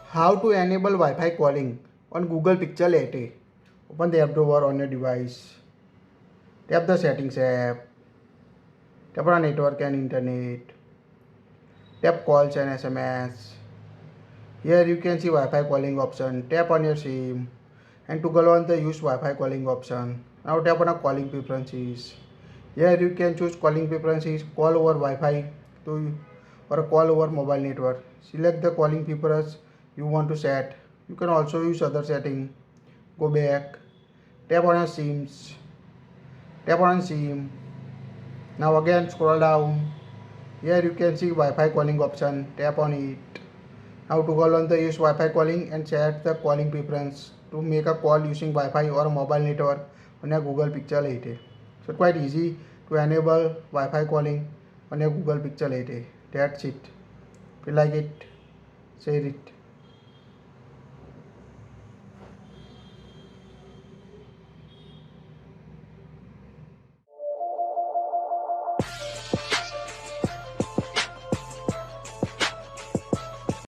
How to enable Wi-Fi calling on Google Pixel 8a. Open the app drawer on your device. Tap the settings app. Tap on network and internet. Tap calls and SMS. Here you can see Wi-Fi calling option. Tap on your SIM and toggle on the use Wi-Fi calling option. Now tap on calling preferences. Here you can choose calling preferences, call over Wi-Fi to or call over mobile network. Select the calling preference you want to set. You can also use other setting. Go back. Tap on your SIMs. Tap on SIM. Now again scroll down. Here you can see Wi-Fi calling option. Tap on it. Now toggle on the use Wi-Fi calling and set the calling preference to make a call using Wi-Fi or mobile network on your Google Pixel 8a. So quite easy to enable Wi-Fi calling on your Google Pixel 8a. That's it. If you like it, share it.